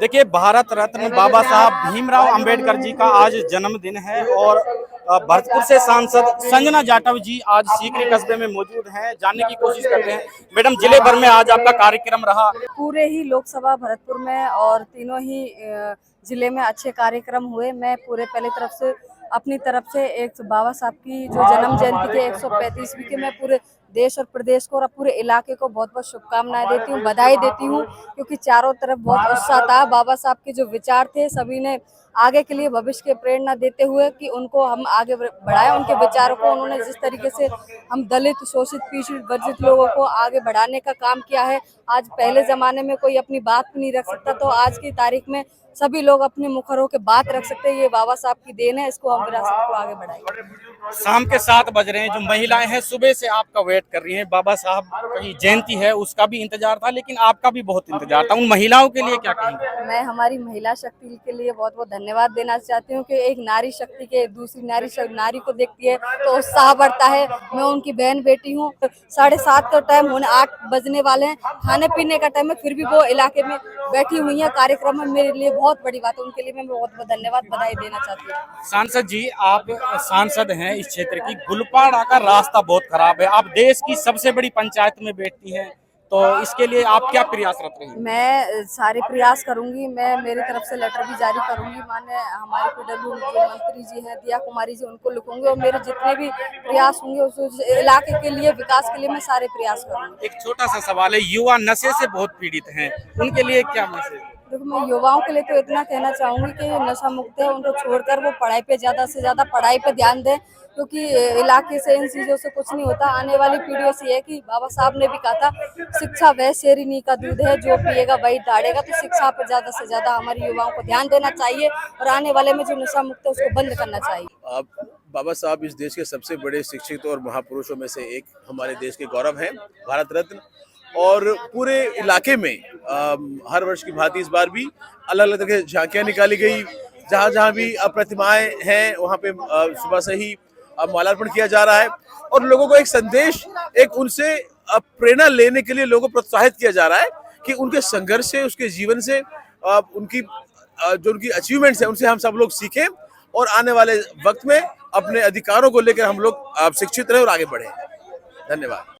देखिए, भारत रत्न बाबा साहब भीमराव अंबेडकर जी का आज जन्मदिन है और भरतपुर से सांसद संजना जाटव जी आज सीकरी कस्बे में मौजूद हैं। जानने की कोशिश करते हैं। मैडम, जिले भर में आज आपका कार्यक्रम रहा। पूरे ही लोकसभा भरतपुर में और तीनों ही जिले में अच्छे कार्यक्रम हुए। मैं पूरे पहले तरफ से अपनी तरफ से एक बाबा साहब की जो जन्म जयंती के 135वीं के मैं पूरे देश और प्रदेश को और पूरे इलाके को बहुत बहुत शुभकामनाएं देती हूँ, बधाई देती हूँ, क्योंकि चारों तरफ बहुत उत्साह था। बाबा साहब के जो विचार थे सभी ने आगे के लिए भविष्य की प्रेरणा देते हुए कि उनको हम आगे बढ़ाएं। उनके विचारों को उन्होंने जिस तरीके से हम दलित, शोषित, पीड़ित, वंचित लोगों को आगे बढ़ाने का काम किया है। आज पहले जमाने में कोई अपनी बात नहीं रख सकता, तो आज की तारीख में सभी लोग अपने मुखरों के बात रख सकते हैं। ये बाबा साहब की देन है, इसको हम विरासत को आगे बढ़ाएंगे। शाम के 7 बज रहे हैं। जो महिलाएं हैं सुबह से आपका वेट कर रही हैं। बाबा साहब की जयंती है, उसका भी इंतजार था, लेकिन आपका भी बहुत इंतजार था। उन महिलाओं के लिए क्या कहेंगे? मैं हमारी महिला शक्ति के लिए बहुत बहुत धन्यवाद देना चाहती हूँ कि एक नारी शक्ति के दूसरी नारी को देखती है तो उत्साह बढ़ता है। मैं उनकी बहन बेटी हूँ। 7:30 का टाइम होने 8 बजने वाले हैं, खाने पीने का टाइम है, फिर भी वो इलाके में बैठी हुई है कार्यक्रम में। मेरे लिए बहुत बड़ी बात है, उनके लिए मैं बहुत बहुत धन्यवाद, बधाई देना चाहती हूँ। सांसद जी, आप सांसद हैं इस क्षेत्र की। गुलपाड़ा का रास्ता बहुत खराब है। आप देश की सबसे बड़ी पंचायत में बैठती हैं, तो इसके लिए आप क्या प्रयासरत रहेंगे? मैं सारे प्रयास करूंगी। मैं मेरी तरफ से लेटर भी जारी करूंगी। माने हमारे PW जो मंत्री जी हैं, दिया कुमारी जी, उनको लिखूंगी और मेरे जितने भी प्रयास होंगे उस इलाके के लिए, विकास के लिए मैं सारे प्रयास करूंगी। एक छोटा सा सवाल है, युवा नशे से बहुत पीड़ित हैं, उनके लिए क्या मैसेज? देखो, मैं युवाओं के लिए तो इतना कहना चाहूंगी कि नशा मुक्त है, उनको छोड़कर वो पढ़ाई पे ज्यादा से ज्यादा पढ़ाई पे ध्यान दें, क्योंकि इलाके से इन चीजों से कुछ नहीं होता। आने वाली पीढ़ियों से है कि बाबा साहब ने भी कहा था, शिक्षा वह शेरनी का दूध है, जो पिएगा वही दाढ़ेगा। तो शिक्षा पर ज्यादा से ज्यादा हमारे युवाओं को ध्यान देना चाहिए और आने वाले में जो नशा मुक्त है उसको बंद करना चाहिए। बाबा साहब इस देश के सबसे बड़े शिक्षित और महापुरुषों में से एक, हमारे देश के गौरव हैं, भारत रत्न। और पूरे इलाके में हर वर्ष की भांति इस बार भी अलग अलग तरह की झांकियां निकाली गई। जहां जहां भी प्रतिमाएं हैं वहां पे सुबह से ही माल्यार्पण किया जा रहा है और लोगों को एक संदेश, एक उनसे प्रेरणा लेने के लिए लोगों को प्रोत्साहित किया जा रहा है कि उनके संघर्ष से, उसके जीवन से, उनकी जो उनकी अचीवमेंट्स है उनसे हम सब लोग सीखें और आने वाले वक्त में अपने अधिकारों को लेकर हम लोग शिक्षित रहे और आगे बढ़े। धन्यवाद।